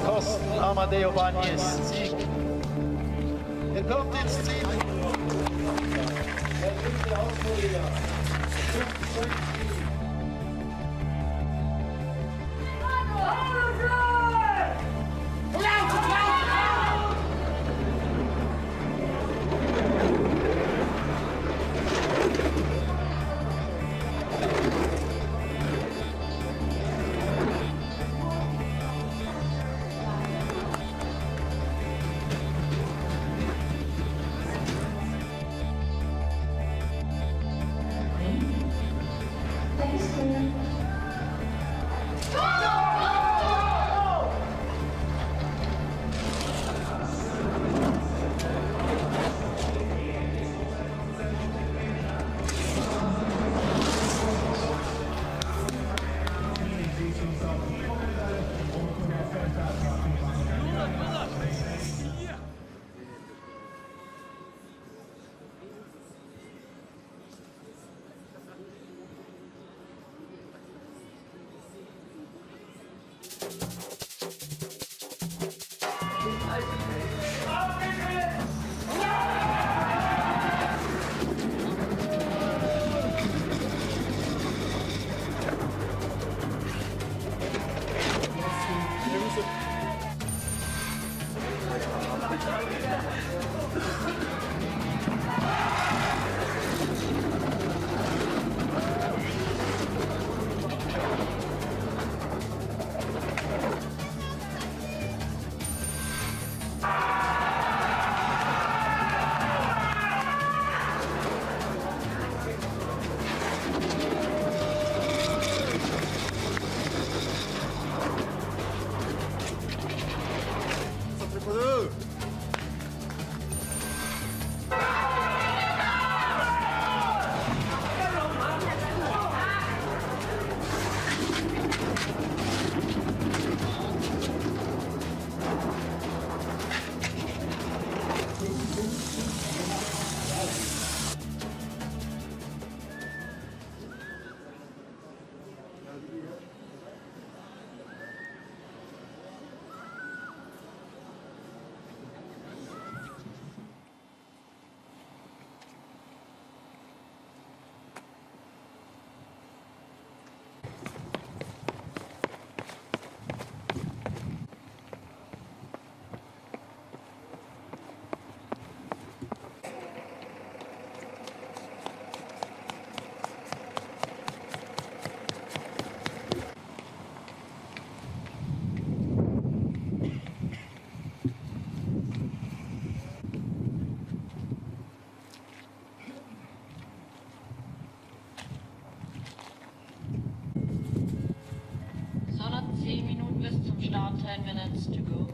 Kosten Amadeo Banies Sieg. Er kommt ins Ziel. Er ist der Ausführer. Start 10 minutes to go.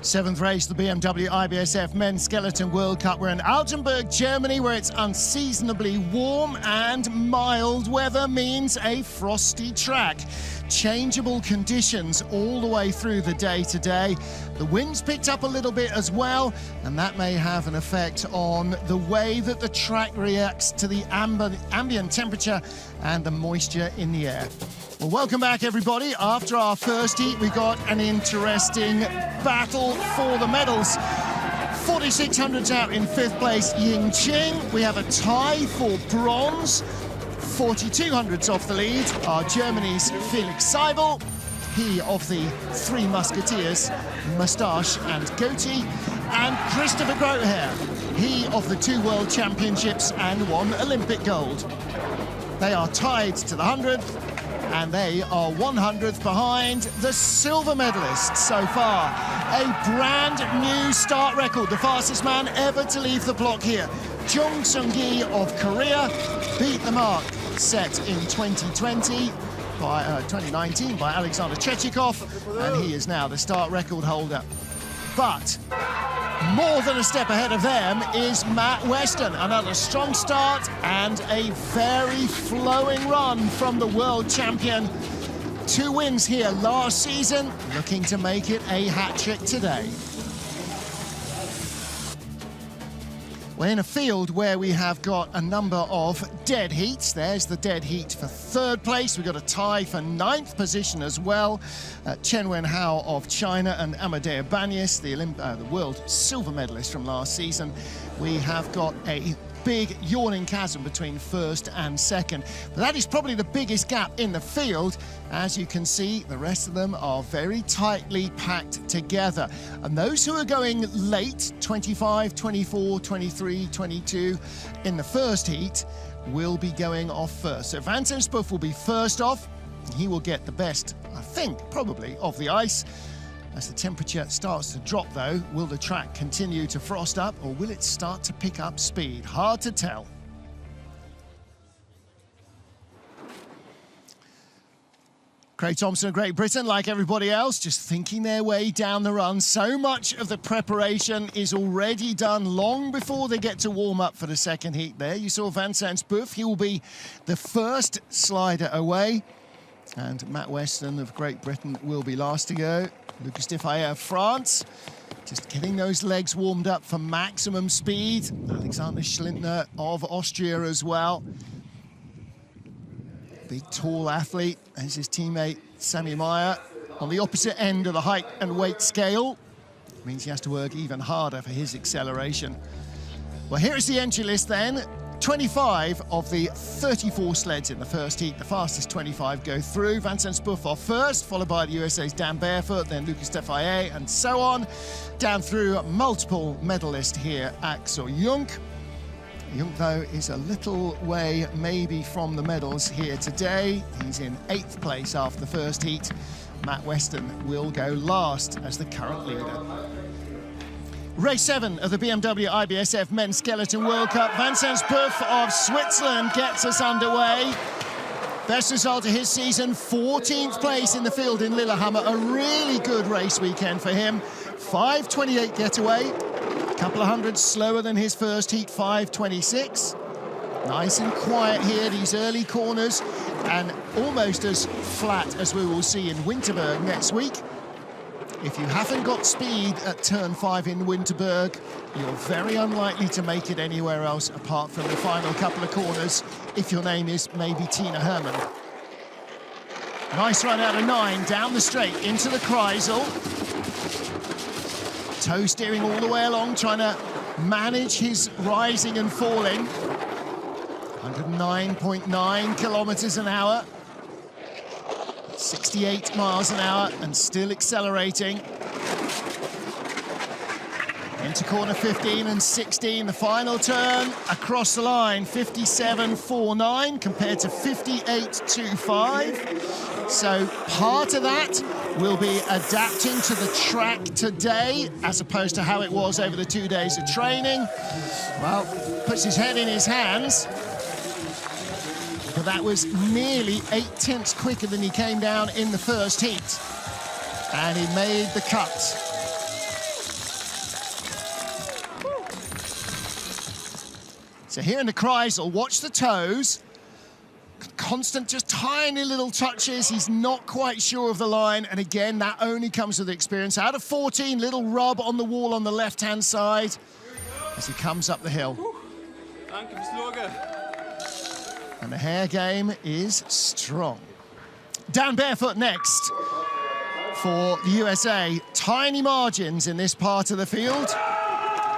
Seventh race, the BMW IBSF Men's Skeleton World Cup. We're in Altenberg, Germany, where it's unseasonably warm and mild weather means a frosty track. Changeable conditions all the way through the day today. The wind's picked up a little bit as well, and that may have an effect on the way that the track reacts to the ambient temperature and the moisture in the air. Well, welcome back, everybody. After our first heat, we got an interesting battle for the medals. 4600s out in fifth place, Ying Qing. We have a tie for bronze. 4200s off the lead are Germany's Felix Seibel, he of the Three Musketeers, Moustache and Goatee, and Christopher Grotehair, he of the 2 World Championships and 1 Olympic gold. They are tied to the 100, and they are 100th behind the silver medalists so far. A brand new start record, the fastest man ever to leave the block here. Jung Sung-gi of Korea beat the mark set in 2019 by Alexander Chechikov, and he is now the start record holder. But More than a step ahead of them is Matt Weston. Another strong start and a very flowing run from the world champion. 2 wins here last season, looking to make it a hat-trick today. We're in a field where we have got a number of dead heats. There's the dead heat for 3rd place. We've got a tie for 9th position as well. Chen Wenhao of China and Amadeo Banyas, the world silver medalist from last season. We have got a big yawning chasm between 1st and 2nd. But that is probably the biggest gap in the field. As you can see, the rest of them are very tightly packed together. And those who are going late, 25, 24, 23, 22, in the first heat, will be going off first. So Vincent Spuff will be first off. He will get the best, I think, probably, of the ice. As the temperature starts to drop, though, will the track continue to frost up, or will it start to pick up speed? Hard to tell. Craig Thompson of Great Britain, like everybody else, just thinking their way down the run. So much of the preparation is already done long before they get to warm up for the 2nd heat there. You saw Vincent Spuff. He will be the first slider away. And Matt Weston of Great Britain will be last to go. Lucas Defaye of France, just getting those legs warmed up for maximum speed. Alexander Schlintner of Austria as well. Big, tall athlete, as his teammate Sami Meyer. On the opposite end of the height and weight scale. Means he has to work even harder for his acceleration. Well, here is the entry list then. 25 of the 34 sleds in the first heat. The fastest 25 go through. Vincent Spuff off first, followed by the USA's Dan Barefoot, then Lucas Defaye, and so on. Down through multiple medalist here, Axel Jung. Jung, though, is a little way maybe from the medals here today. He's in 8th place after the first heat. Matt Weston will go last as the current leader. Race 7 of the BMW IBSF Men's Skeleton World Cup. Vincent Spuff of Switzerland gets us underway. Best result of his season, 14th place in the field in Lillehammer. A really good race weekend for him. 5:28 getaway, a couple of hundred slower than his first heat, 5:26. Nice and quiet here, these early corners, and almost as flat as we will see in Winterberg next week. If you haven't got speed at turn 5 in Winterberg, you're very unlikely to make it anywhere else apart from the final couple of corners, if your name is maybe Tina Hermann. Nice run out of 9, down the straight, into the Kreisel. Toe steering all the way along, trying to manage his rising and falling. 109.9 kilometers an hour. 68 miles an hour and still accelerating. Into corner 15 and 16, the final turn across the line, 57.49 compared to 58.25. So part of that will be adapting to the track today as opposed to how it was over the 2 days of training. Well, puts his head in his hands. But that was nearly 8/10 quicker than he came down in the first heat. And he made the cut. So here in the Kreisel, watch the toes. Constant, just tiny little touches. He's not quite sure of the line. And again, that only comes with experience. Out of 14, little rub on the wall on the left-hand side as he comes up the hill. And the hair game is strong. Dan Barefoot next for the USA. Tiny margins in this part of the field.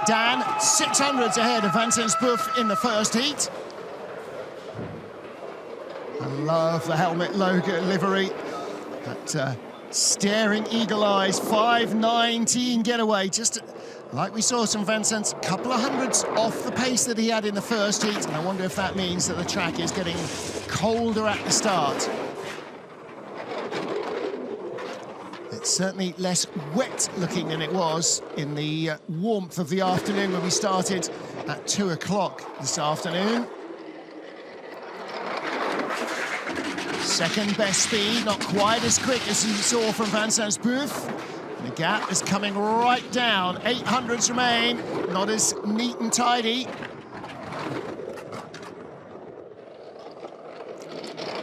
Dan, 600s ahead of Vincent Spuff in the first heat. I love the helmet logo livery. That staring eagle eyes, 5:19 getaway. Just like we saw some Vincent, a couple of hundreds off the pace that he had in the first heat. And I wonder if that means that the track is getting colder at the start. It's certainly less wet looking than it was in the warmth of the afternoon when we started at 2 o'clock this afternoon. Second best speed, not quite as quick as you saw from Vincent Spuff. The gap is coming right down. 800s remain, not as neat and tidy.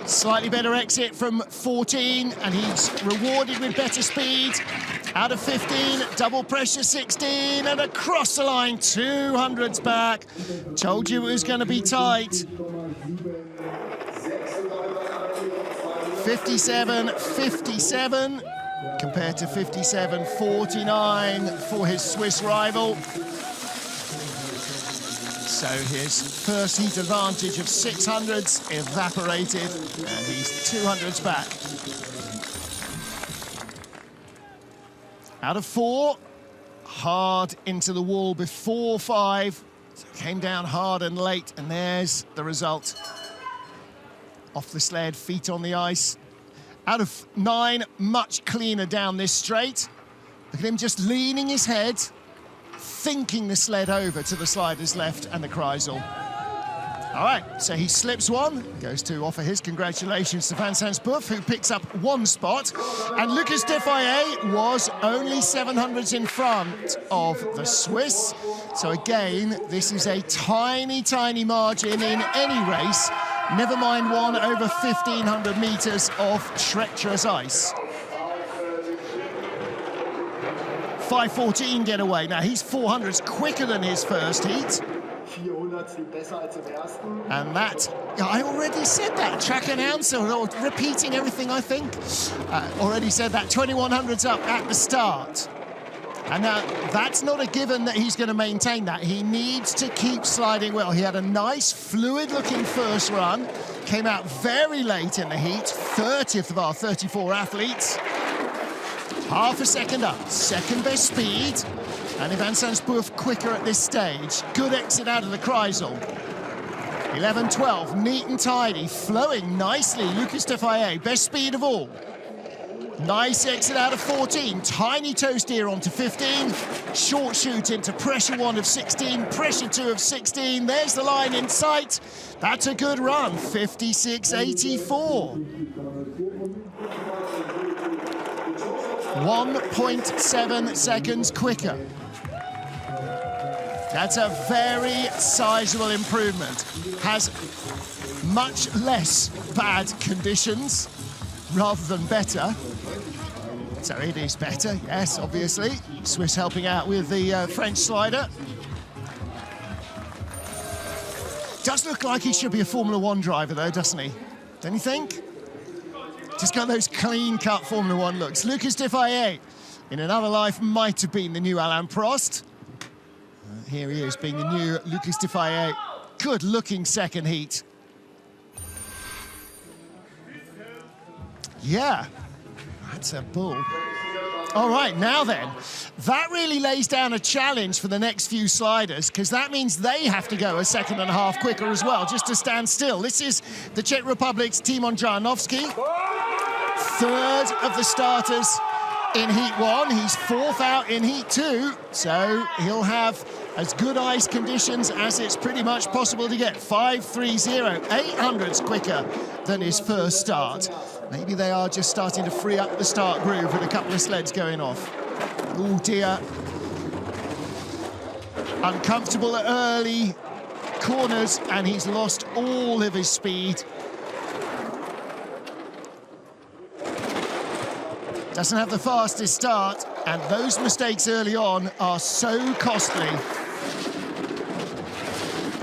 Slightly better exit from 14, and he's rewarded with better speed. Out of 15, double pressure 16, and across the line, 200s back. Told you it was going to be tight. 57-57 compared to 57-49 for his Swiss rival. So his first heat advantage of 600s evaporated, and he's 200s back. Out of 4, hard into the wall before 5. So came down hard and late, and there's the result. Off the sled, feet on the ice. Out of 9, much cleaner down this straight. Look at him just leaning his head, thinking the sled over to the slider's left and the Kreisel. All right, so he slips one, goes to offer his congratulations to Vincent Boeuf, who picks up 1 spot. And Lucas Defaye was only 700s in front of the Swiss. So again, this is a tiny, tiny margin in any race. Never mind one over 1,500 meters of treacherous ice. 5:14 getaway. Now he's 400s quicker than his first heat. And that, I already said that, track announcer, or repeating everything I think. Already said that, 2100s up at the start. And now that's not a given that he's going to maintain that. He needs to keep sliding well. He had a nice fluid-looking first run, came out very late in the heat, 30th of our 34 athletes. Half a second up, second best speed. And Vincent Boeuf quicker at this stage. Good exit out of the Kreisel. 11-12, neat and tidy, flowing nicely. Lucas Defaye, best speed of all. Nice exit out of 14, tiny toe steer onto 15, short shoot into pressure 1 of 16, pressure 2 of 16. There's the line in sight. That's a good run, 56.84. 1.7 seconds quicker. That's a very sizable improvement. Has much less bad conditions rather than better. So it is better, yes, obviously. Swiss helping out with the French slider. Does look like he should be a Formula 1 driver, though, doesn't he? Don't you think? Just got those clean-cut Formula 1 looks. Lucas Defaye, in another life, might have been the new Alain Prost. Here he is, being the new Lucas Defaye. Good-looking second heat. Yeah. That's a bull. All right, now then, that really lays down a challenge for the next few sliders, because that means they have to go a second and a half quicker as well, just to stand still. This is the Czech Republic's Timon Jarnowski, third of the starters in Heat 1. He's 4th out in Heat 2, so he'll have as good ice conditions as it's pretty much possible to get. 5:30, 800s quicker than his first start. Maybe they are just starting to free up the start groove with a couple of sleds going off. Oh dear. Uncomfortable at early corners, and he's lost all of his speed. Doesn't have the fastest start, and those mistakes early on are so costly.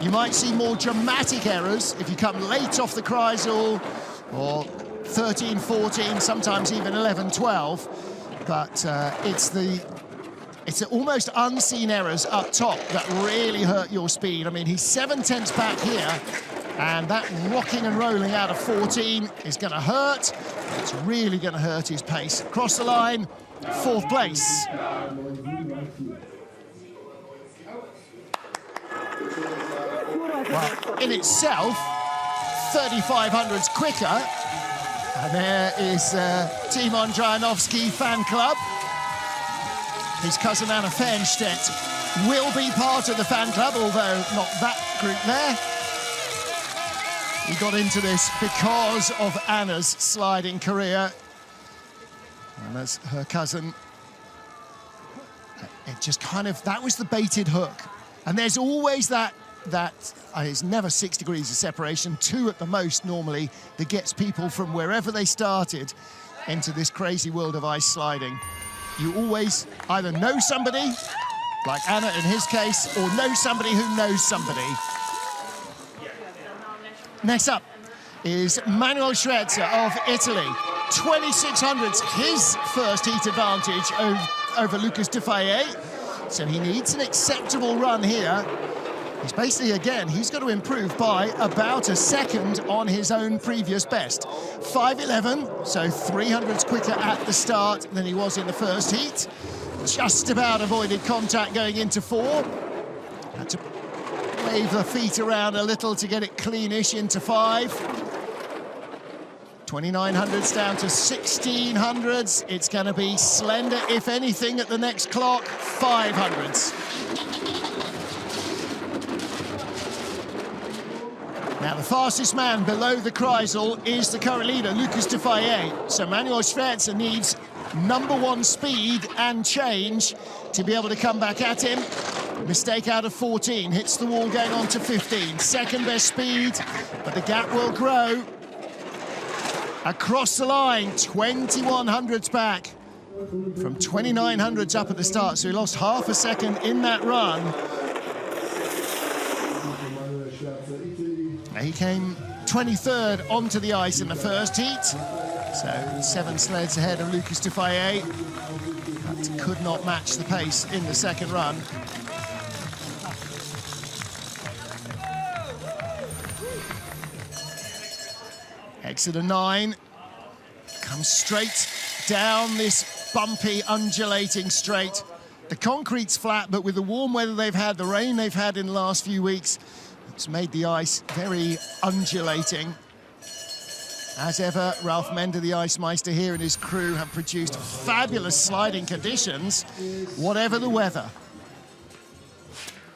You might see more dramatic errors if you come late off the Kreisel, or 13, 14, sometimes even 11, 12. But it's almost unseen errors up top that really hurt your speed. I mean, he's 7/10 back here, and that rocking and rolling out of 14 is going to hurt. It's really going to hurt his pace. Across the line, 4th place. Well, in itself, 3,500s quicker. And there is Timon Jarnowski fan club. His cousin Anna Fernstedt will be part of the fan club, although not that group there. He got into this because of Anna's sliding career. And as her cousin it just kind of, that was the baited hook. And there's always that it's never 6 degrees of separation, 2 at the most normally, that gets people from wherever they started into this crazy world of ice sliding. You always either know somebody, like Anna in his case, or know somebody who knows somebody. Next up is Manuel Schweitzer of Italy. 2600s, his first heat advantage over Lucas de Faye. So he needs an acceptable run here. He's basically, again, he's got to improve by about a second on his own previous best. 5:11, so 300s quicker at the start than he was in the first heat. Just about avoided contact going into 4. Had to wave the feet around a little to get it cleanish into 5. 2900s down to 1600s. It's going to be slender, if anything, at the next clock. 500s. Now, the fastest man below the Kreisel is the current leader, Lucas de Faye. So Manuel Schweitzer needs #1 speed and change to be able to come back at him. Mistake out of 14, hits the wall going on to 15. Second best speed, but the gap will grow. Across the line, 2100s back from 2900s up at the start. So he lost half a second in that run. He came 23rd onto the ice in the first heat. So 7 sleds ahead of Lucas de Faye. But could not match the pace in the second run. Exit of 9. Comes straight down this bumpy, undulating straight. The concrete's flat, but with the warm weather they've had, the rain they've had in the last few weeks, it's made the ice very undulating. As ever, Ralph Mender, the Ice Meister, here and his crew have produced fabulous sliding conditions, whatever the weather.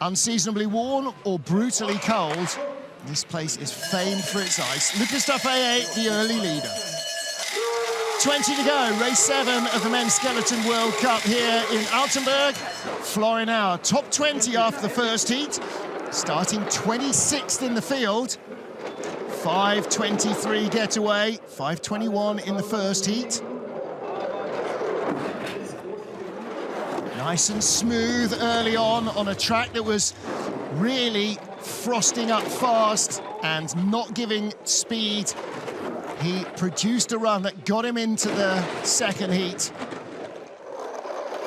Unseasonably warm or brutally cold, this place is famed for its ice. Lucas de Faye, the early leader. 20 to go, race 7 of the Men's Skeleton World Cup here in Altenberg. Florian Auer, top 20 after the first heat, starting 26th in the field. 5:23 getaway, 5:21 in the first heat. Nice and smooth early on a track that was really frosting up fast and not giving speed. He produced a run that got him into the second heat.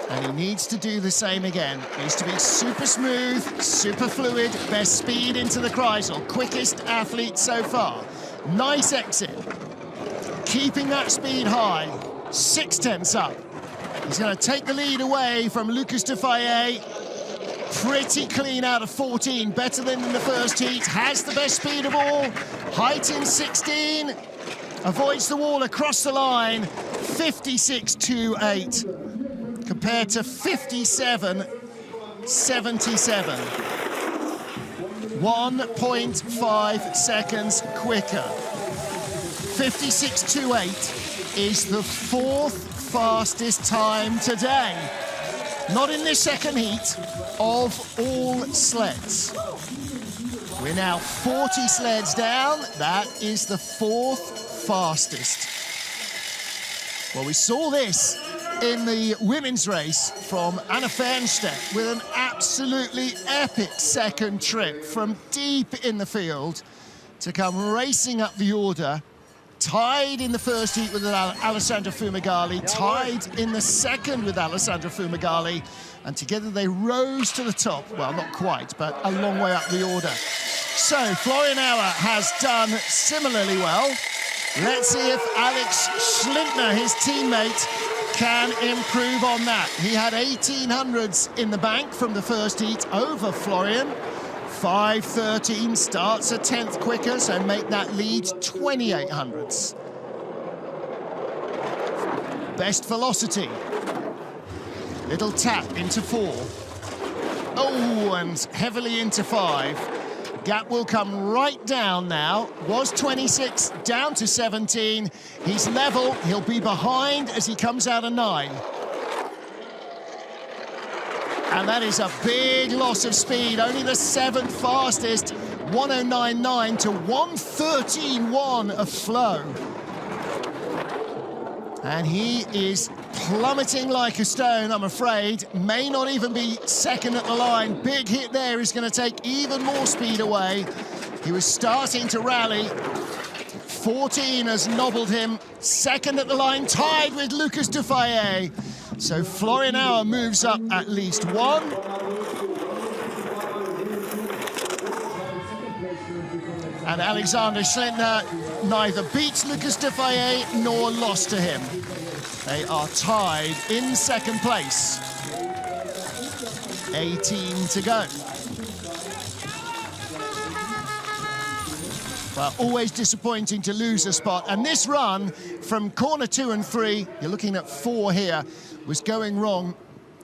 And he needs to do the same again. Needs to be super smooth, super fluid, best speed into the Kreisel. Quickest athlete so far. Nice exit. Keeping that speed high. 6/10 up. He's going to take the lead away from Lucas de Faye. Pretty clean out of 14. Better than in the first heat. Has the best speed of all. Height in 16. Avoids the wall across the line. 56.28. Compared to 57.77. 1.5 seconds quicker. 56.28 is the 4th fastest time today. Not in this second heat, of all sleds. We're now 40 sleds down. That is the 4th fastest. Well, we saw this in the women's race from Anna Fernstedt with an absolutely epic second trip from deep in the field to come racing up the order, tied in the first heat with Alessandra Fumagalli, tied in the second with Alessandra Fumagalli, and together they rose to the top. Well, not quite, but a long way up the order. So Florian Auer has done similarly well. Let's see if Alex Schlintner, his teammate, can improve on that. He had 1800s in the bank from the first heat over Florian. 5:13, starts a 10th quicker, so make that lead 2800s. Best velocity. Little tap into 4. Oh, and heavily into 5. Gap will come right down now. Was 26, down to 17. He's level, he'll be behind as he comes out of 9. And that is a big loss of speed. Only the 7th fastest, 109.9 to 113.1 of Flo. And he is plummeting like a stone, I'm afraid. May not even be second at the line. Big hit there is going to take even more speed away. He was starting to rally. 14 has nobbled him. Second at the line, tied with Lucas Dufayet. So Florian Auer moves up at least one. And Alexander Schlentner neither beats Lucas Dufayet nor lost to him. They are tied in second place. 18 to go. Well, always disappointing to lose a spot. And this run from corner 2 and 3, you're looking at 4 here, was going wrong.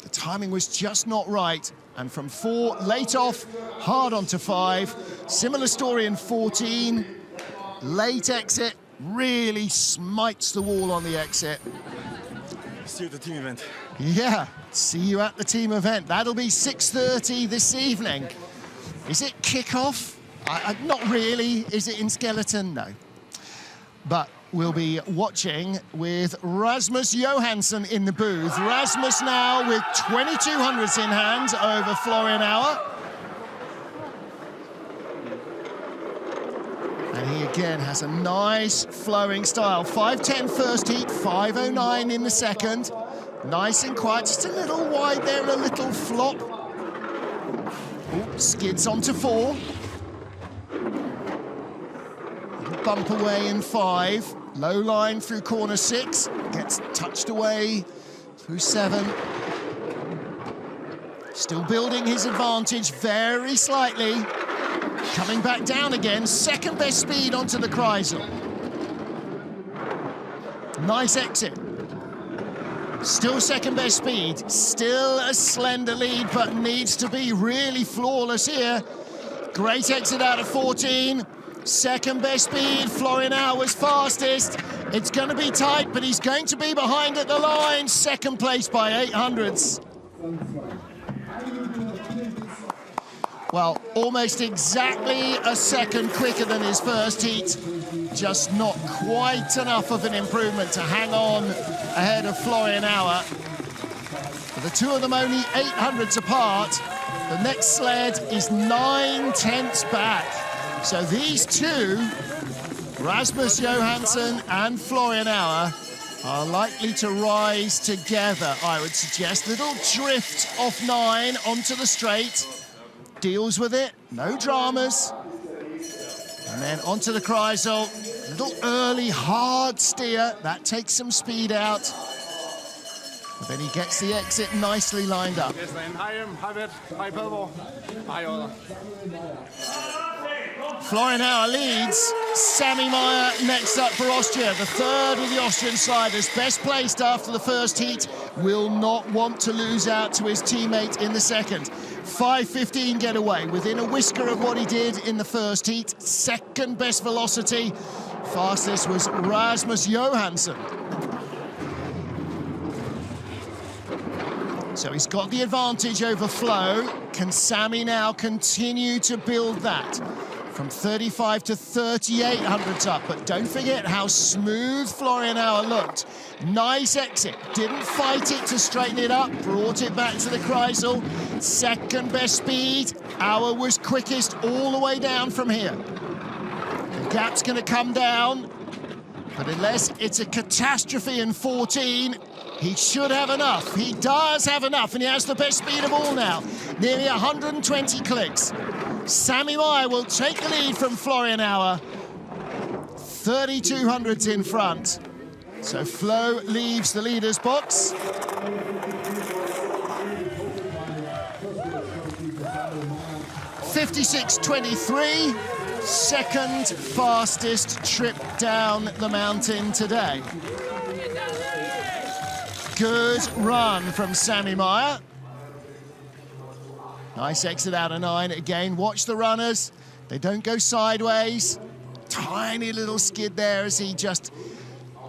The timing was just not right. And from 4, late off, hard onto 5. Similar story in 14. Late exit, really smites the wall on the exit. See you at the team event. Yeah, see you at the team event. That'll be 6:30 this evening. Is it kickoff? Not really. Is it in Skeleton? No. But we'll be watching with Rasmus Johansson in the booth. Rasmus now with 2200s in hand over Florian Auer. And he again has a nice flowing style. 5:10 first heat, 5:09 in the second. Nice and quiet, just a little wide there, a little flop. Ooh, skids onto 4. Bump away in 5. Low line through corner 6. Gets touched away through 7. Still building his advantage very slightly. Coming back down again. Second best speed onto the Kreisel. Nice exit. Still second best speed. Still a slender lead, but needs to be really flawless here. Great exit out of 14. Second best speed, Florian Auer was fastest. It's going to be tight, but he's going to be behind at the line. Second place by 800ths. Well, almost exactly a second quicker than his first heat. Just not quite enough of an improvement to hang on ahead of Florian Auer. The two of them only 800ths apart. The next sled is 9/10 back. So these two, Rasmus Johansson and Florian Auer, are likely to rise together, I would suggest. Little drift off 9 onto the straight. Deals with it, no dramas. And then onto the Kreisel. Little early, hard steer. That takes some speed out. But then he gets the exit nicely lined up. Florian Auer leads. Sammy Meyer next up for Austria, the third of the Austrian sliders. Best placed after the first heat. Will not want to lose out to his teammate in the second. 5:15 getaway, within a whisker of what he did in the first heat. Second best velocity. Fastest was Rasmus Johansson. So he's got the advantage over Flo. Can Sammy now continue to build that? From 35 to 3800s up, but don't forget how smooth Florian Auer looked. Nice exit, didn't fight it to straighten it up, brought it back to the Kreisel. Second best speed, Auer was quickest all the way down from here. The gap's gonna come down, but unless it's a catastrophe in 14, he should have enough. He does have enough, and he has the best speed of all now. Nearly 120 clicks. Sammy Meyer will take the lead from Florian Auer. 3200s in front. So Flo leaves the leader's box. .56.23, second fastest trip down the mountain today. Good run from Sammy Meyer. Nice exit out of 9. Again, watch the runners. They don't go sideways. Tiny little skid there as he just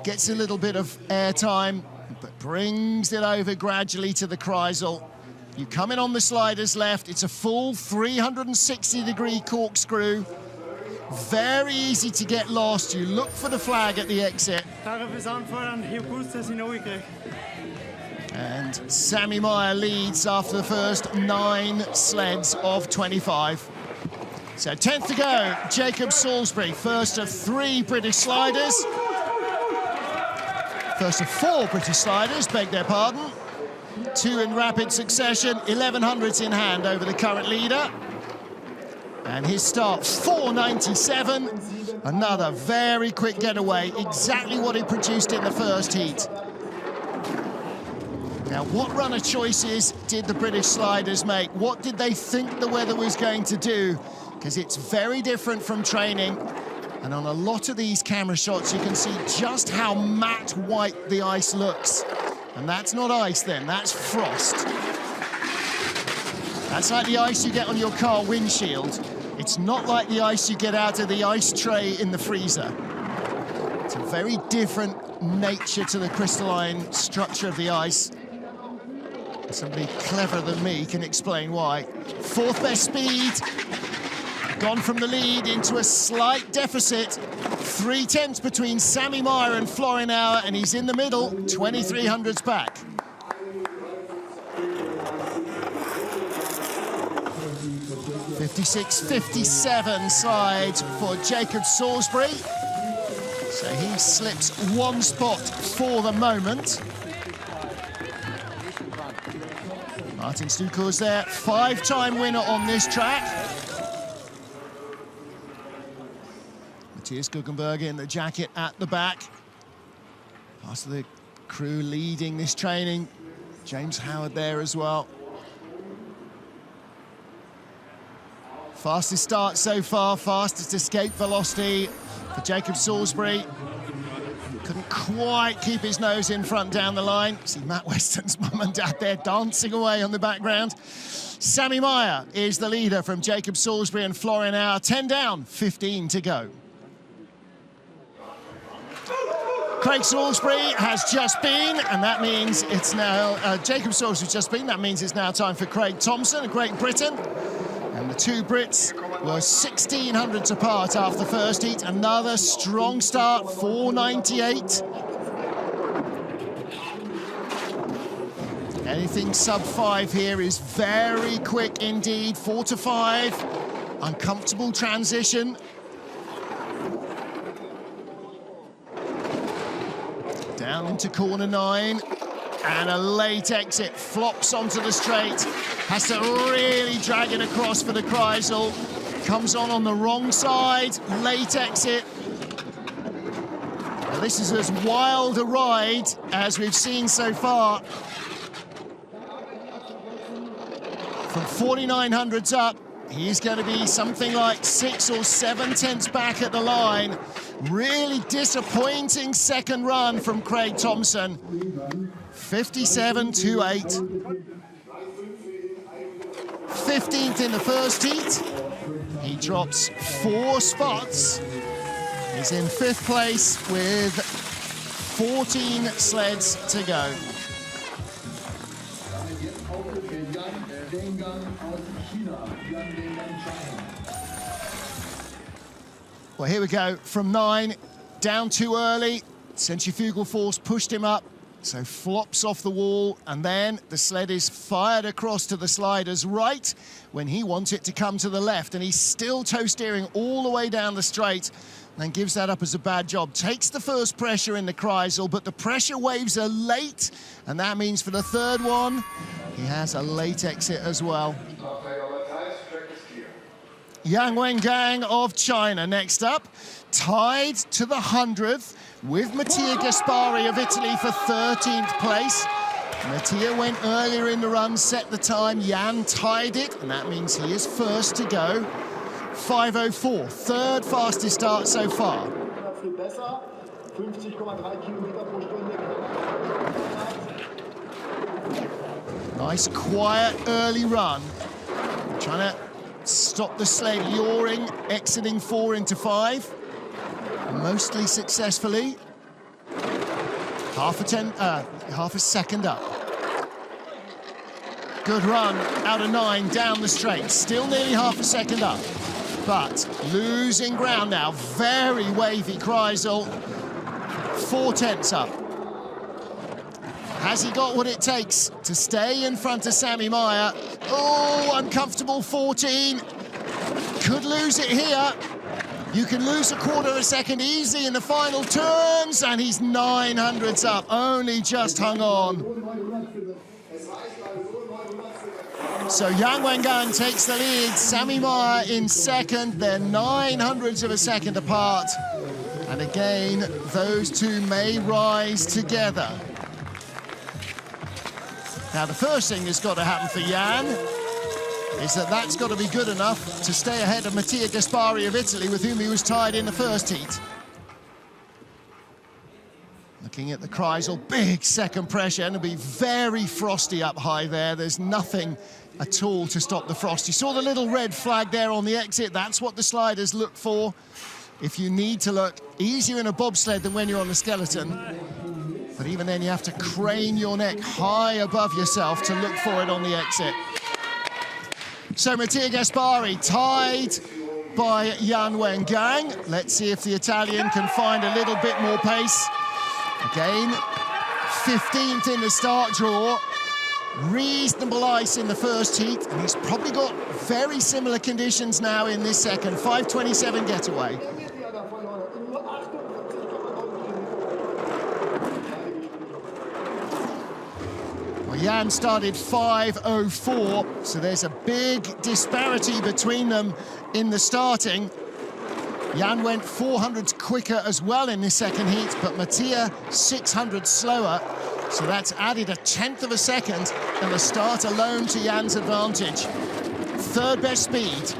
gets a little bit of air time, but brings it over gradually to the Kreisel. You come in on the sliders left. It's a full 360-degree corkscrew. Very easy to get lost. You look for the flag at the exit. And Sammy Meyer leads after the first 9 sleds of 25. So 10th to go, Jacob Salisbury, first of 3 British sliders. First of 4 British sliders, beg their pardon. 2 in rapid succession, 1100s in hand over the current leader. And his start, 4.97. Another very quick getaway, exactly what he produced in the first heat. Now, what runner choices did the British sliders make? What did they think the weather was going to do? Because it's very different from training. And on a lot of these camera shots, you can see just how matte white the ice looks. And that's not ice then, that's frost. That's like the ice you get on your car windshield. It's not like the ice you get out of the ice tray in the freezer. It's a very different nature to the crystalline structure of the ice. Somebody cleverer than me can explain why. 4th best speed. Gone from the lead into a slight deficit. 3/10 between Sammy Meyer and Florinauer, and he's in the middle, 2300s back. .56.57 slides for Jacob Salisbury. So he slips 1 spot for the moment. Martin Stukur's there, 5-time winner on this track. Matthias Guggenberg in the jacket at the back. Part of the crew leading this training. James Howard there as well. Fastest start so far, fastest escape velocity for Jacob Salisbury. Couldn't quite keep his nose in front down the line. See Matt Weston's mum and dad there dancing away on the background. Sammy Meyer is the leader from Jacob Salisbury and Florinauer. 10 down, 15 to go. Craig Salisbury has just been, and that means it's now, Jacob Salisbury's just been, that means it's now time for Craig Thompson, a Great Britain. And the 2 Brits were 1600s apart after the first heat. Another strong start, 4.98. Anything sub-5 here is very quick indeed, 4 to 5. Uncomfortable transition. Down into corner 9. And a late exit, flops onto the straight. Has to really drag it across for the Kreisel. Comes on the wrong side, late exit. Now this is as wild a ride as we've seen so far. From 4900s up, he's going to be something like 6 or 7 tenths back at the line. Really disappointing second run from Craig Thompson. 57.28. 15th in the first heat. He drops 4 spots. He's in 5th place with 14 sleds to go. Well, here we go. From 9, down too early. Centrifugal force pushed him up. So flops off the wall, and then the sled is fired across to the sliders right when he wants it to come to the left, and he's still toe steering all the way down the straight, and gives that up as a bad job. Takes the first pressure in the Kreisel, but the pressure waves are late, and that means for the 3rd one, he has a late exit as well. Yang Wengang of China next up, tied to the 100th with Mattia Gaspari of Italy for 13th place. Mattia went earlier in the run, set the time. Jan tied it, and that means he is first to go. 5:04, 3rd fastest start so far. Nice, quiet, early run. Trying to stop the sled yawing, exiting 4 into 5. Mostly successfully. Half a second up. Good run out of 9 down the straight. Still nearly half a second up. But losing ground now. Very wavy Kreisel. 4/10 up. Has he got what it takes to stay in front of Sammy Meyer? Oh, uncomfortable 14. Could lose it here. You can lose a quarter of a second easily in the final turns, and he's 900s up. Only just hung on. So Yang Wengang takes the lead. Sammy Meyer in second. They're 900s of a second apart. And again, those two may rise together. Now, the first thing that's got to happen for Jan is that's got to be good enough to stay ahead of Mattia Gaspari of Italy, with whom he was tied in the first heat. Looking at the Kreisel, big second pressure, and it'll be very frosty up high there. There's nothing at all to stop the frost. You saw the little red flag there on the exit. That's what the sliders look for. If you need to look easier in a bobsled than when you're on the skeleton. But even then, you have to crane your neck high above yourself to look for it on the exit. So Mattia Gaspari tied by Yang Wengang. Let's see if the Italian can find a little bit more pace. Again, 15th in the start draw. Reasonable ice in the first heat, and he's probably got very similar conditions now in this second. 5:27 getaway. Well, Jan started 5:04, so there's a big disparity between them in the starting. Jan went 400 quicker as well in this second heat, but Mattia 600 slower. So that's added 1/10 of a second, and the start alone to Jan's advantage. Third best speed,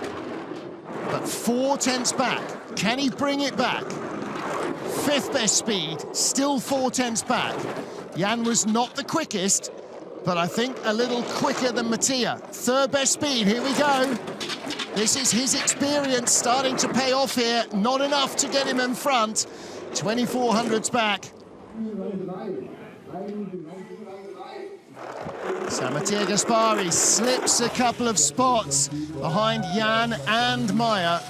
but 4/10 back. Can he bring it back? Fifth best speed, still 4/10 back. Jan was not the quickest, but I think a little quicker than Mattia. Third best speed, here we go. This is his experience starting to pay off here. Not enough to get him in front. 2400s back. So Mattia Gaspari slips a couple of spots behind Jan and Meyer.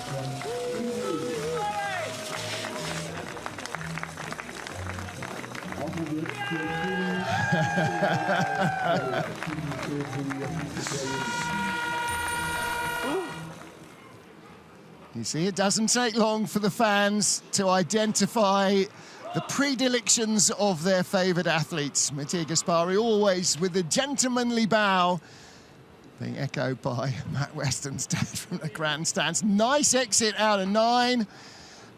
You see, it doesn't take long for the fans to identify the predilections of their favoured athletes. Mattia Gaspari always with a gentlemanly bow, being echoed by Matt Westonstead from the grandstands. Nice exit out of 9,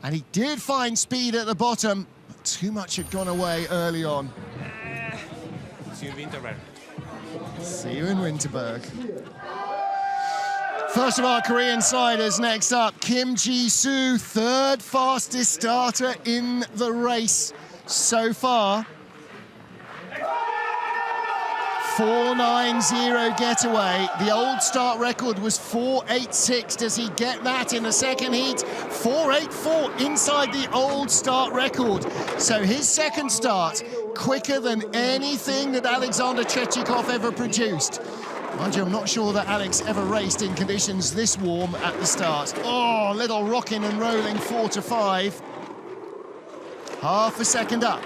and he did find speed at the bottom, but too much had gone away early on. See you in Winterberg. See you in Winterberg. First of our Korean sliders, next up, Kim Ji-soo, third fastest starter in the race so far. 4.90 getaway. The old start record was 4.86. Does he get that in the second heat? 4.84 inside the old start record. So his second start, quicker than anything that Alexander Chechikov ever produced. Mind you, I'm not sure that Alex ever raced in conditions this warm at the start. Oh, little rocking and rolling 4 to 5. Half a second up.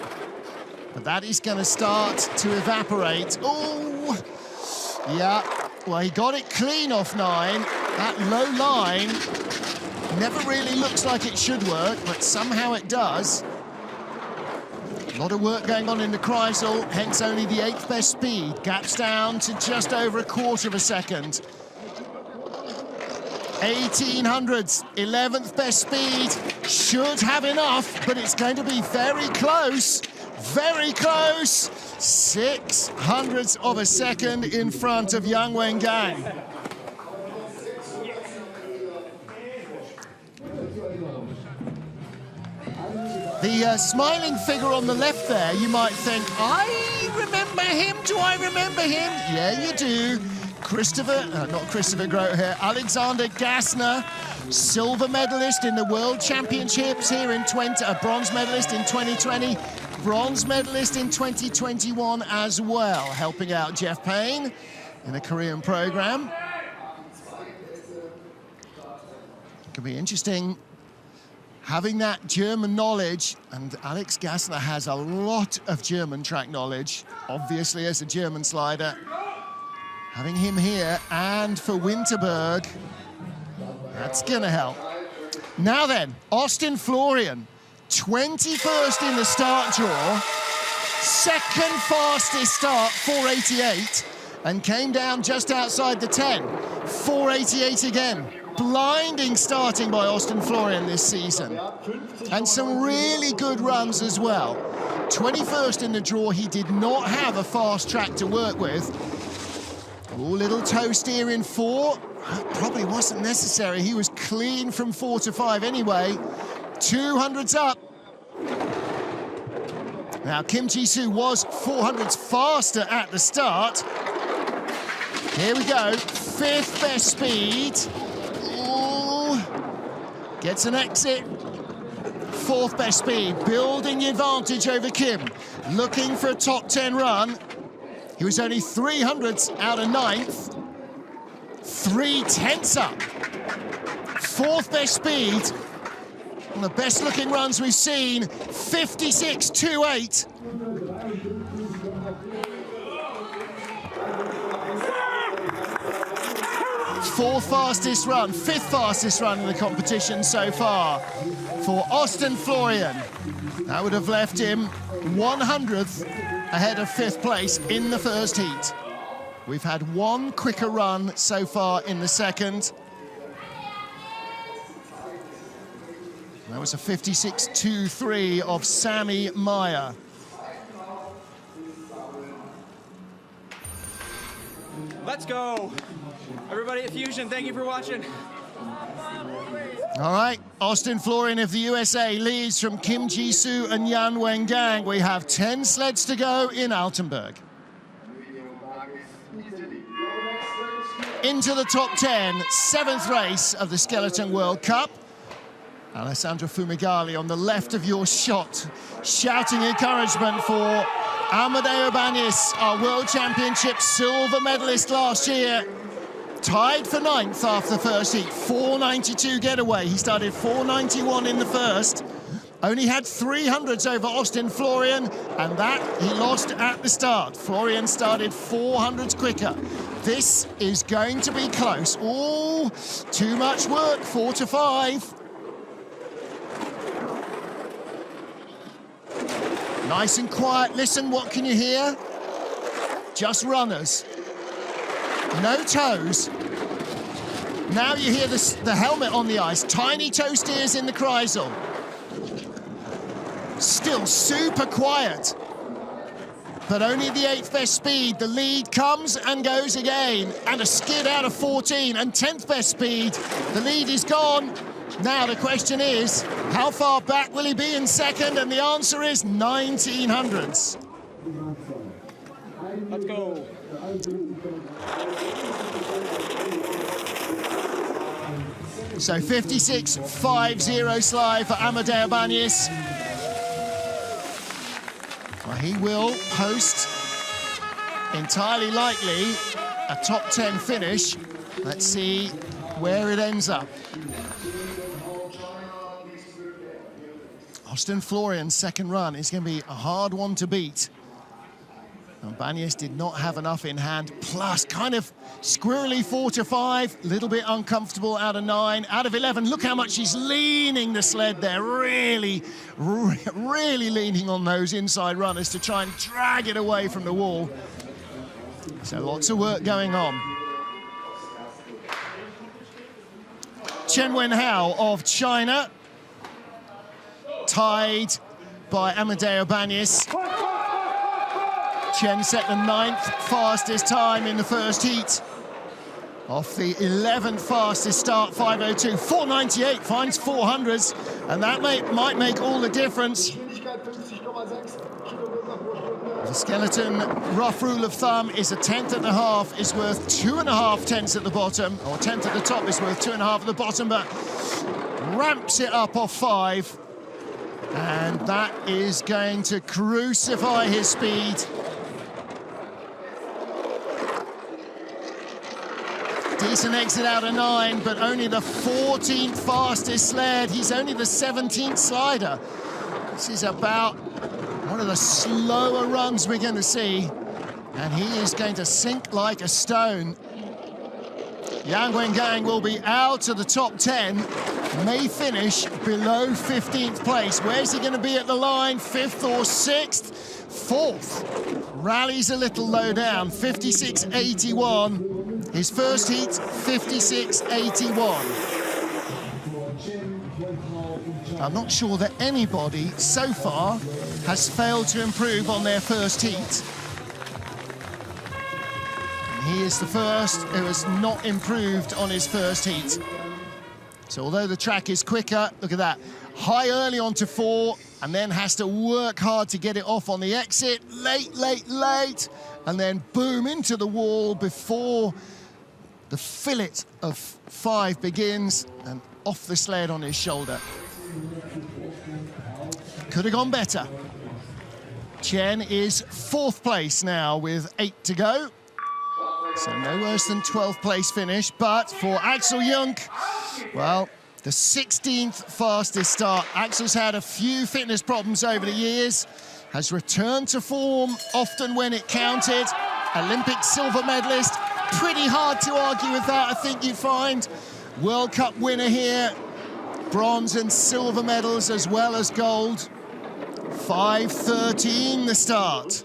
But that is going to start to evaporate. Oh, yeah. Well, he got it clean off 9. That low line never really looks like it should work, but somehow it does. A lot of work going on in the Kreisel, hence only the 8th best speed. Gaps down to just over a quarter of a second. 1800s, 11th best speed. Should have enough, but it's going to be very close. Very close. 600ths of a second in front of Yang Wengang. The smiling figure on the left there, you might think, I remember him, do I remember him? Yeah, you do. not Christopher Grote here, Alexander Gassner, silver medalist in the World Championships here in a bronze medalist in 2020, bronze medalist in 2021 as well, helping out Jeff Payne. in a Korean program. Could be interesting having that German knowledge, and Alex Gassler has a lot of German track knowledge, obviously as a German slider. Having him here, and for Winterberg, that's gonna help. Now then, Austin Florian, 21st in the start draw, second fastest start, 4:88, and came down just outside the 10, 4:88 again. Blinding starting by Austin Florian this season, and some really good runs as well. 21st in the draw, he did not have a fast track to work with. Oh, little toe steer in 4, probably wasn't necessary. He was clean from 4 to 5 anyway. 200s up. Now, Kim Ji-soo was 400s faster at the start. Here we go, 5th best speed. Ooh. Gets an exit. 4th best speed, building the advantage over Kim. Looking for a top 10 run. He was only 300ths out of 9th. 3/10 up. 4th best speed. One of the best looking runs we've seen. 56.28. Fourth fastest run, 5th fastest run in the competition so far for Austin Florian. That would have left him 100th ahead of 5th place in the first heat. We've had one quicker run so far in the second. That was a 56.23 of Sammy Meyer. Let's go. Everybody at Fusion, thank you for watching. All right, Austin Florian of the USA leads from Kim Ji-soo and Yan Wengang. We have 10 sleds to go in Altenberg. Into the top 10, 7th race of the Skeleton World Cup. Alessandro Fumagalli on the left of your shot, shouting encouragement for Amadeo Banis, our World Championship silver medalist last year. Tied for 9th after the first heat, 4:92 getaway. He started 4:91 in the first. Only had 300s over Austin Florian, and that he lost at the start. Florian started 400s quicker. This is going to be close. Oh, too much work, 4 to 5. Nice and quiet. Listen, what can you hear? Just runners. No toes. Now you hear the helmet on the ice. Tiny toe steers in the Kreisel. Still super quiet. But only the 8th best speed. The lead comes and goes again. And a skid out of 14 and 10th best speed. The lead is gone. Now the question is, how far back will he be in second? And the answer is 1900s. Let's go. So 56.50 slide for Amadeo Banis. Well, he will post, entirely likely, a top 10 finish. Let's see where it ends up. Austin Florian's second run is going to be a hard one to beat. And Banis did not have enough in hand, plus kind of squirrely 4 to 5, a little bit uncomfortable out of 9. Out of 11, look how much he's leaning the sled there, really leaning on those inside runners to try and drag it away from the wall. So lots of work going on. Chen Wenhao of China, tied by Amadeo Banis. Chen set the 9th fastest time in the first heat. Off the 11th fastest start, 5:02, 4:98, finds 400s, and that might make all the difference. The skeleton rough rule of thumb is a 10th at the half is worth 2.5 tenths at the bottom, or 10th at the top is worth 2.5 at the bottom, but ramps it up off 5. And that is going to crucify his speed. Decent exit out of 9, but only the 14th fastest sled. He's only the 17th slider. This is about one of the slower runs we're going to see, and he is going to sink like a stone. Yang Wengang will be out of the top 10, may finish below 15th place. Where's he going to be at the line? 5th or 6th? 4th. Rallies a little low down, 56.81. His first heat, 56.81. I'm not sure that anybody so far has failed to improve on their first heat. He is the first who has not improved on his first heat. So although the track is quicker, look at that. High early onto 4, and then has to work hard to get it off on the exit. Late, late, late. And then boom into the wall before the fillet of 5 begins, and off the sled on his shoulder. Could have gone better. Chen is 4th place now with 8 to go. So no worse than 12th place finish, but for Axel Junk, well, the 16th fastest start. Axel's had a few fitness problems over the years, has returned to form often when it counted. Olympic silver medalist, pretty hard to argue with that, I think you'd find. World Cup winner here, bronze and silver medals as well as gold. 5:13 the start.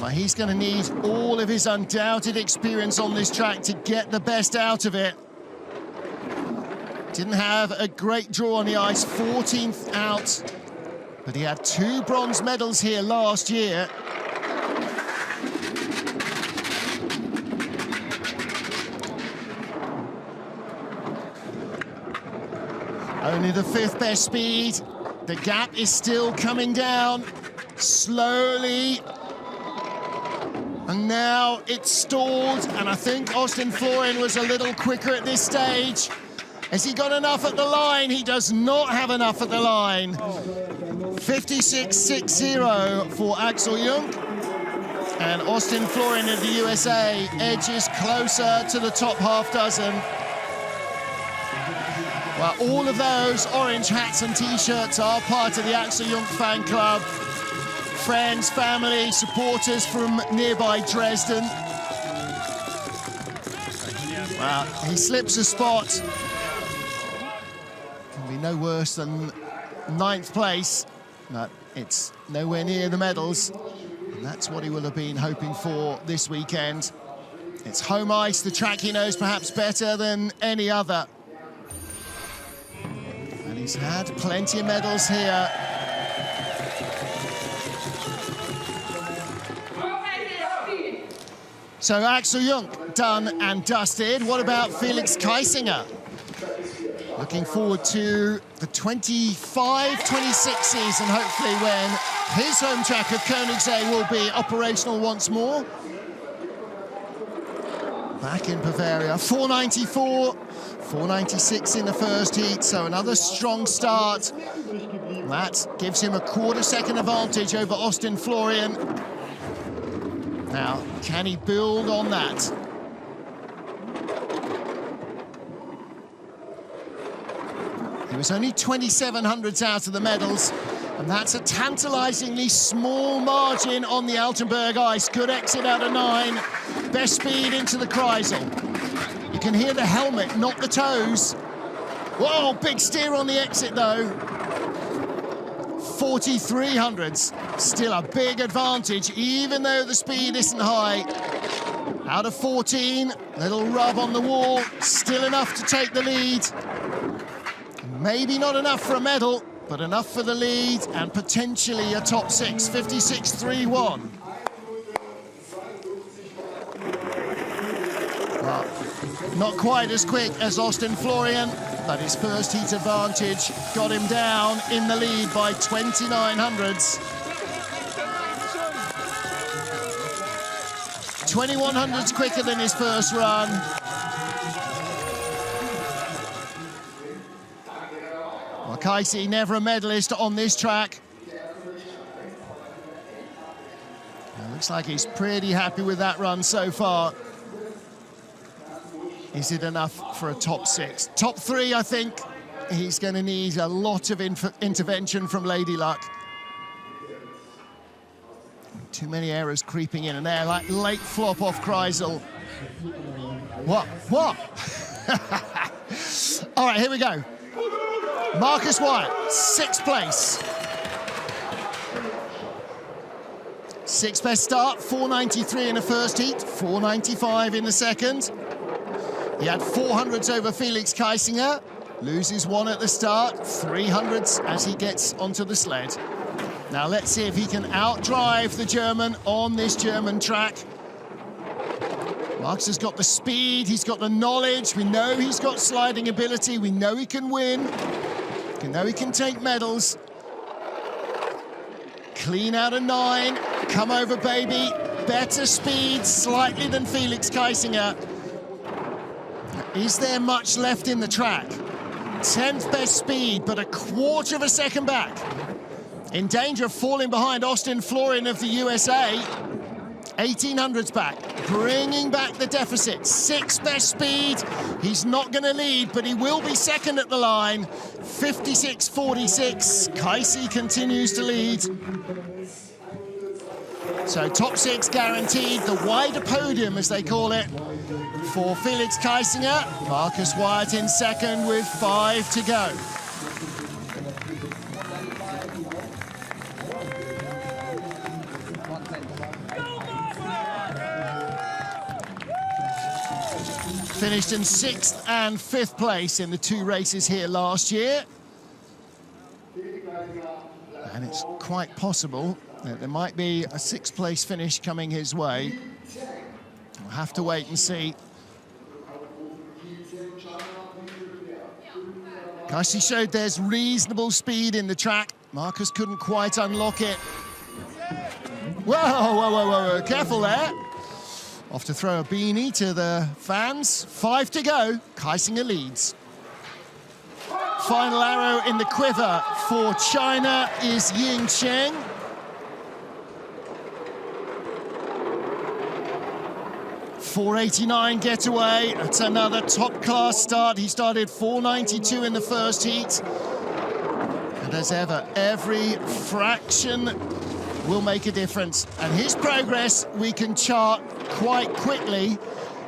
Well, he's going to need all of his undoubted experience on this track to get the best out of it. Didn't have a great draw on the ice, 14th out, but he had 2 bronze medals here last year. Only the 5th best speed. The gap is still coming down slowly. And now it's stalled, and I think Austin Florian was a little quicker at this stage. Has he got enough at the line? He does not have enough at the line. 56.60 for Axel Junk. And Austin Florian of the USA edges closer to the top half dozen. Well, all of those orange hats and T-shirts are part of the Axel Junk fan club. Friends, family, supporters from nearby Dresden. Well, he slips a spot. Can be no worse than 9th place, but it's nowhere near the medals. And that's what he will have been hoping for this weekend. It's home ice, the track he knows perhaps better than any other. And he's had plenty of medals here. So Axel Junk done and dusted. What about Felix Kaisinger? Looking forward to the 25-26 season, hopefully, when his home track of Königssee will be operational once more. Back in Bavaria, 494, 496 in the first heat, so another strong start. That gives him a quarter-second advantage over Austin Florian. Now, can he build on that? He was only 27/100ths out of the medals, and that's a tantalizingly small margin on the Altenberg ice. Good exit out of 9, best speed into the Kreisel. You can hear the helmet, not the toes. Whoa, big steer on the exit though. 43/100ths, still a big advantage, even though the speed isn't high. Out of 14, little rub on the wall, still enough to take the lead. Maybe not enough for a medal, but enough for the lead and potentially a top 6, 56.31. Well, not quite as quick as Austin Florian, but his first heat advantage got him down in the lead by 29/100ths. 21/100ths quicker than his first run. Well, Kaisi, never a medalist on this track. Looks like he's pretty happy with that run so far. Is it enough for a top 6? Top 3, I think. He's going to need a lot of intervention from Lady Luck. Too many errors creeping in, and there, like late flop off Kreisel. What? All right, here we go. Marcus Wyatt, 6th place. 6th best start, 493 in the first heat, 495 in the second. He had 400s over Felix Kaisinger, loses 1 at the start, 300s as he gets onto the sled. Now let's see if he can outdrive the German on this German track. Marcus has got the speed, he's got the knowledge, we know he's got sliding ability, we know he can win, we know he can take medals. Clean out of 9, come over baby, better speed slightly than Felix Kaisinger. Is there much left in the track? 10th best speed, but a quarter of a second back. In danger of falling behind Austin Florian of the USA. 1800s back, bringing back the deficit. 6th best speed. He's not going to lead, but he will be second at the line. 56.46. Kaisi continues to lead. So top 6 guaranteed. The wider podium, as they call it, for Felix Kaisinger. Marcus Wyatt in second with 5 to go. Finished in 6th and 5th place in the 2 races here last year. And it's quite possible that there might be a 6th place finish coming his way. We'll have to wait and see. Kaisi showed there's reasonable speed in the track. Marcus couldn't quite unlock it. Whoa, careful there. Off to throw a beanie to the fans. 5 to go, Kaisinger leads. Final arrow in the quiver for China is Ying Cheng. .489 getaway, that's another top-class start. He started 492 in the first heat. And as ever, every fraction will make a difference. And his progress we can chart quite quickly.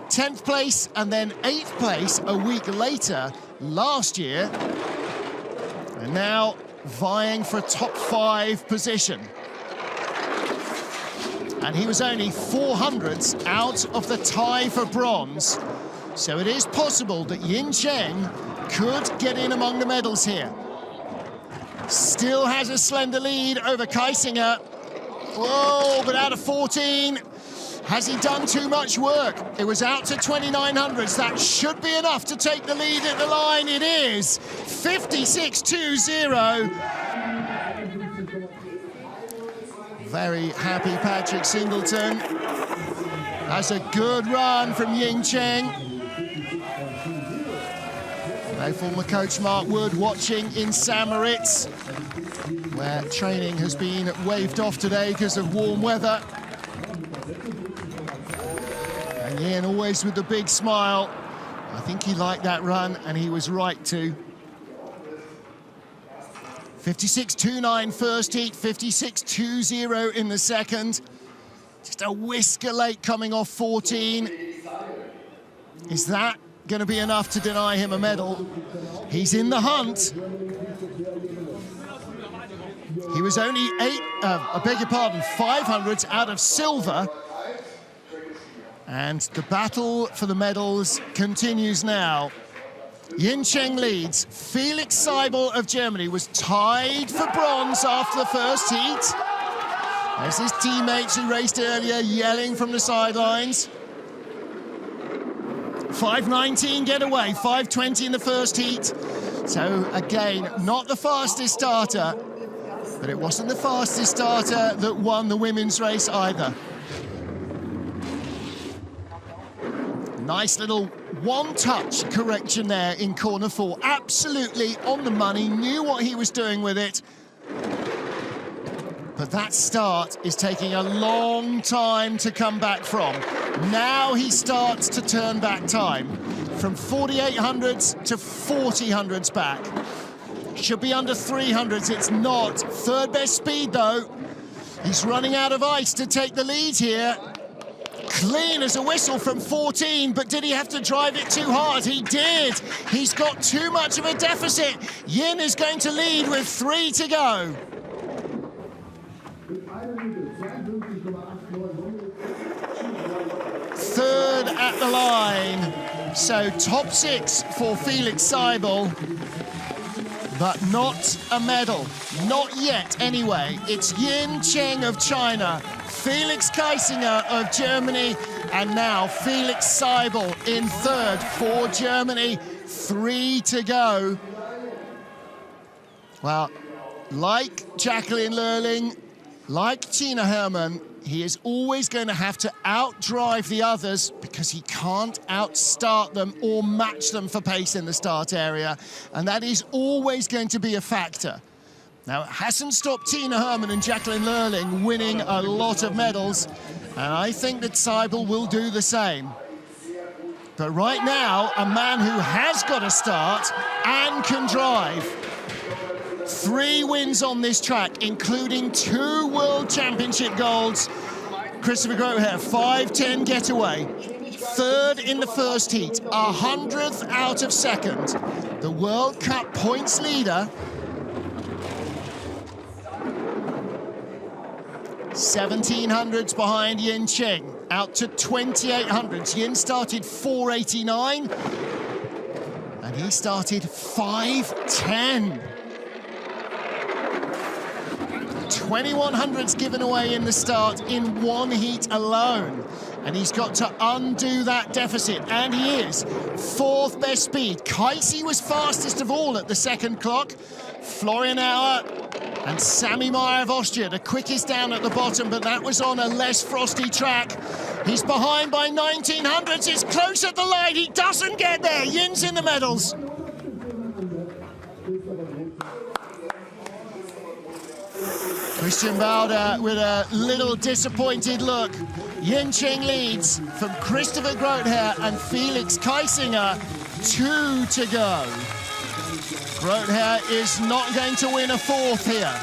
10th place and then 8th place a week later last year. And now vying for a top 5 position. And he was only 400ths out of the tie for bronze. So it is possible that Ying Cheng could get in among the medals here. Still has a slender lead over Kaisinger. Whoa, but out of 14. Has he done too much work? It was out to 2900ths. That should be enough to take the lead at the line. It is 56.20. Very happy Patrick Singleton. That's a good run from Ying Cheng. My former coach Mark Wood watching in St. Moritz, where training has been waved off today because of warm weather. And Ian always with the big smile. I think he liked that run, and he was right to. 56.29 first heat, 56.20 in the second. Just a whisker late coming off 14. Is that going to be enough to deny him a medal? He's in the hunt. He was only 500s out of silver. And the battle for the medals continues now. Ying Cheng leads. Felix Seibel of Germany was tied for bronze after the first heat. There's his teammates who raced earlier yelling from the sidelines. 5:19 getaway, 5:20 in the first heat. So again, not the fastest starter, but it wasn't the fastest starter that won the women's race either. Nice little one-touch correction there in corner 4. Absolutely on the money, knew what he was doing with it. But that start is taking a long time to come back from. Now he starts to turn back time from 4800s to 4000s back. Should be under 300s, it's not. Third best speed though. He's running out of ice to take the lead here. Clean as a whistle from 14, but did he have to drive it too hard? He did. He's got too much of a deficit. Yin is going to lead with 3 to go. Third at the line. So top 6 for Felix Seibel, but not a medal. Not yet, anyway. It's Yin Cheng of China, Felix Kaisinger of Germany, and now Felix Seibel in third for Germany. 3 to go. Well, like Jacqueline Lurling, like Tina Hermann, he is always going to have to outdrive the others because he can't outstart them or match them for pace in the start area, and that is always going to be a factor. Now, it hasn't stopped Tina Hermann and Jacqueline Lurling winning a lot of medals, and I think that Seibel will do the same. But right now, a man who has got a start and can drive. 3 wins on this track, including 2 World Championship golds. Christopher Groother, 5:10 getaway. Third in the first heat, 100th out of second. The World Cup points leader. 1700s behind Yin Cheng, out to 2800s. Yin started 489, and he started 5:10. 2100s given away in the start in 1 heat alone, and he's got to undo that deficit, and he is. 4th best speed. Kaisi was fastest of all at the second clock. Florian Auer and Sami Meyer of Austria, the quickest down at the bottom, but that was on a less frosty track. He's behind by 1900s. It's close at the line. He doesn't get there. Yin's in the medals. Christian Bauder with a little disappointed look. Yin Cheng leads from Christopher Groother and Felix Kaisinger. 2 to go. Groother is not going to win a 4th here.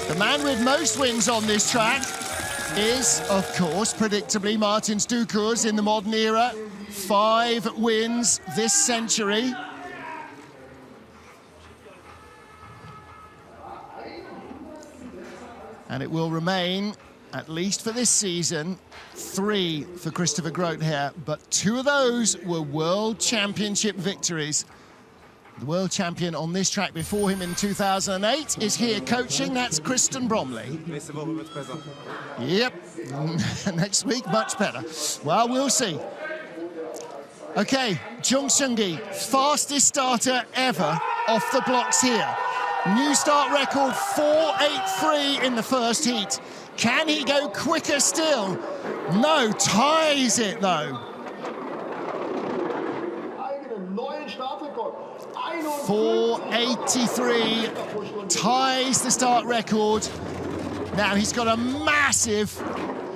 The man with most wins on this track is, of course, predictably, Martin Stukurz in the modern era. 5 wins this century. And it will remain, at least for this season, 3 for Christopher Groother, but 2 of those were World Championship victories. The world champion on this track before him in 2008 is here coaching. That's Kristen Bromley. Yep, next week, much better. Well, we'll see. Okay, Jung Seung-gi, fastest starter ever off the blocks here. New start record, 4:83 in the first heat. Can he go quicker still? No, ties it though. 4:83, ties the start record. Now he's got a massive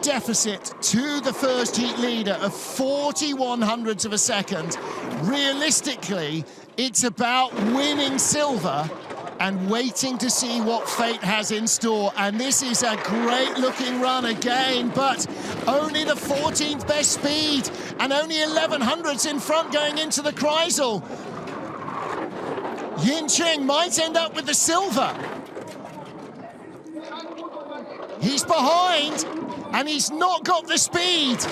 deficit to the first heat leader of 4100ths of a second. Realistically, it's about winning silver and waiting to see what fate has in store. And this is a great looking run again, but only the 14th best speed and only 1100ths in front going into the Kreisel. Yin Cheng might end up with the silver. He's behind and he's not got the speed.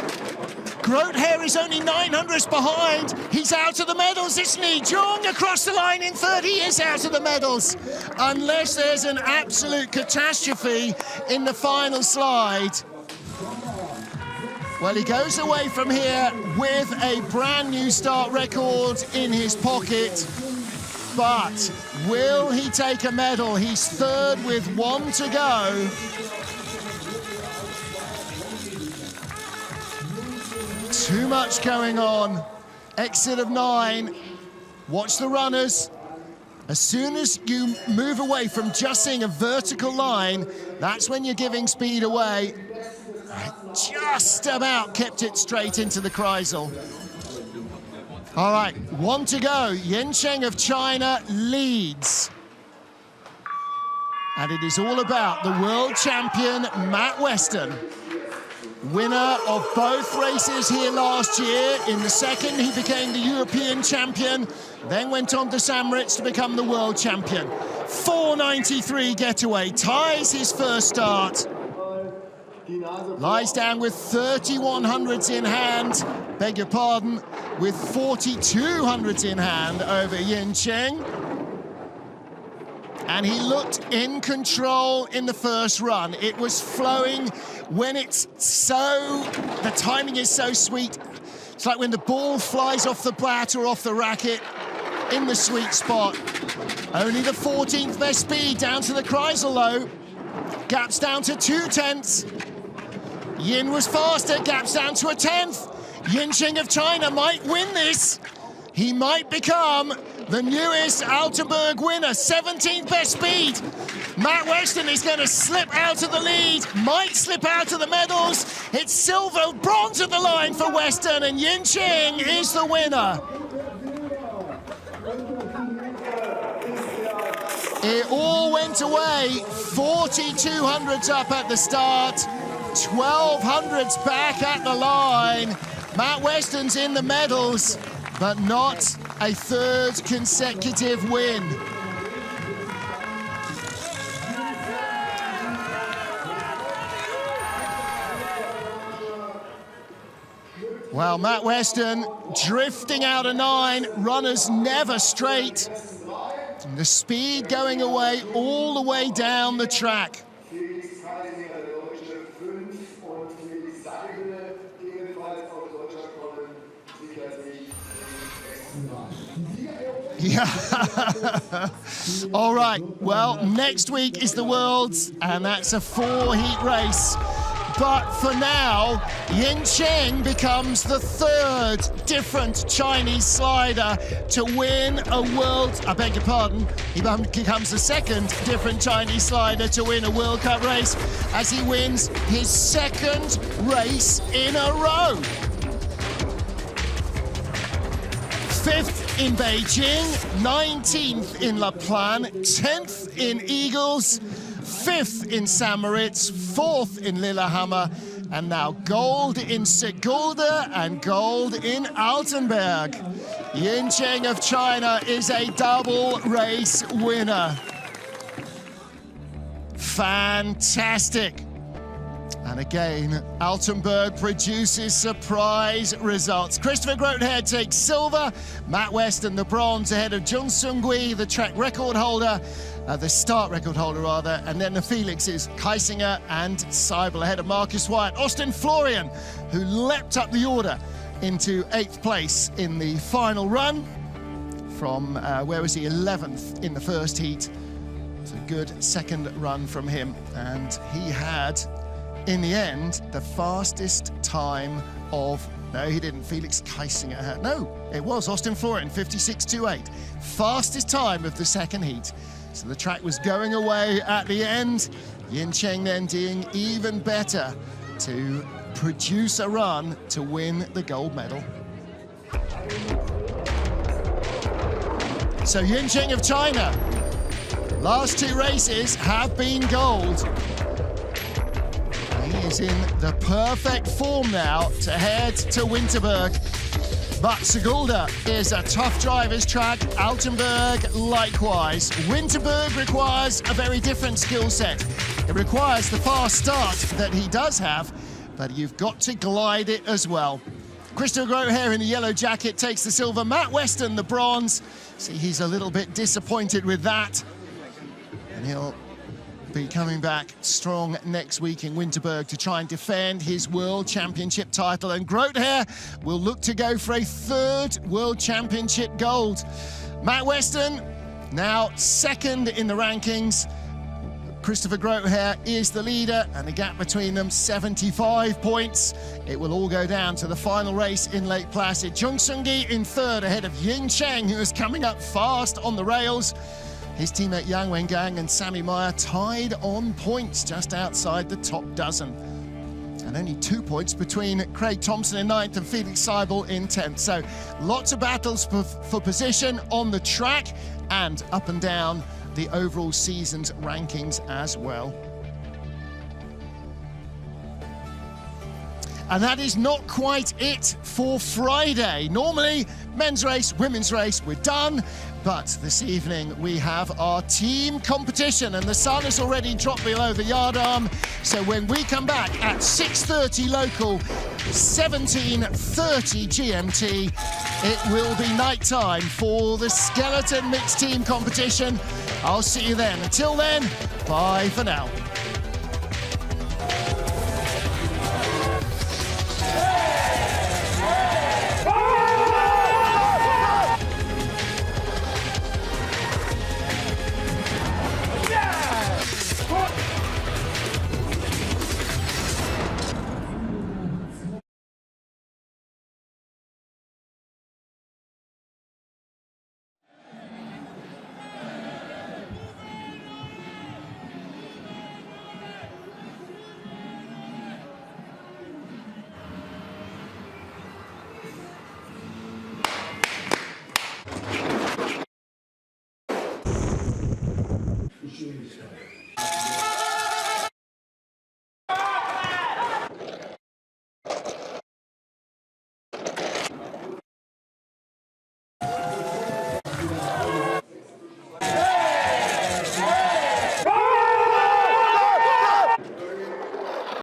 Groother is only 900ths behind. He's out of the medals, isn't he? Jung across the line in third. He is out of the medals. Unless there's an absolute catastrophe in the final slide. Well, he goes away from here with a brand new start record in his pocket. But will he take a medal? He's third with 1 to go. Too much going on. Exit of 9. Watch the runners. As soon as you move away from just seeing a vertical line, that's when you're giving speed away. Just about kept it straight into the Kreisel. All right, 1 to go. Yen Cheng of China leads. And it is all about the world champion, Matt Weston. Winner of both races here last year. In the second, he became the European champion, then went on to St. Moritz to become the world champion. 4:93 getaway, ties his first start. Lies down with 3100s in hand, beg your pardon, with 4200s in hand over Yen Cheng. And he looked in control in the first run. It was flowing when it's so, the timing is so sweet. It's like when the ball flies off the bat or off the racket in the sweet spot. Only the 14th best speed down to the Kreisel though. Gaps down to 2/10. Yin was faster, gaps down to a 10th. Yen Cheng of China might win this. He might become the newest Altenberg winner, 17th best speed. Matt Weston is going to slip out of the lead, might slip out of the medals. It's silver, bronze at the line for Weston, and Yen Cheng is the winner. It all went away, 4200s up at the start, 1200s back at the line. Matt Weston's in the medals, but not a third consecutive win. Well, Matt Weston drifting out of 9, runners never straight. And the speed going away all the way down the track. Yeah. All right, well, next week is the Worlds, and that's a 4-heat race. But for now, Yen Cheng becomes the third different Chinese slider to win a world, I beg your pardon, he becomes the second different Chinese slider to win a World Cup race as he wins his second race in a row. 5th in Beijing, 19th in La Plagne, 10th in Eagles, 5th in St. Moritz, 4th in Lillehammer, and now gold in Sigulda and gold in Altenberg. Yen Cheng of China is a double race winner. Fantastic. And again, Altenberg produces surprise results. Christopher Grotehair takes silver, Matt Weston the bronze ahead of Jung Seung-gui, the track record holder, the start record holder rather, and then the Felixes, Kaisinger and Seibel ahead of Marcus Wyatt. Austin Florian, who leapt up the order into 8th place in the final run from, where was he, 11th in the first heat. It's a good second run from him, and he had, in the end, the fastest time of, no, he didn't, Felix Kaisinger had, no, it was Austin Florian, 56.28. Fastest time of the second heat. So the track was going away at the end. Yen Cheng then doing even better to produce a run to win the gold medal. So Yen Cheng of China, last 2 races have been gold. He is in the perfect form now to head to Winterberg. But Sigulda is a tough driver's track, Altenberg likewise. Winterberg requires a very different skill set. It requires the fast start that he does have, but you've got to glide it as well. Christopher Grotehair in the yellow jacket takes the silver, Matt Weston the bronze. See, he's a little bit disappointed with that. And he'll be coming back strong next week in Winterberg to try and defend his World Championship title. And Grotehair will look to go for a 3rd World Championship gold. Matt Weston, now 2nd in the rankings. Christopher Grotehair is the leader, and the gap between them, 75 points. It will all go down to the final race in Lake Placid. Chung Seung-gi in third, ahead of Ying Cheng, who is coming up fast on the rails. His teammate Yang Wengang and Sammy Meyer tied on points just outside the top dozen. And only 2 points between Craig Thompson in 9th and Felix Seibel in 10th. So lots of battles for position on the track and up and down the overall season's rankings as well. And that is not quite it for Friday. Normally, men's race, women's race, we're done. But this evening we have our team competition, and the sun has already dropped below the yardarm. So when we come back at 6:30 local, 17:30 GMT, it will be night time for the skeleton mixed team competition. I'll see you then. Until then, bye for now.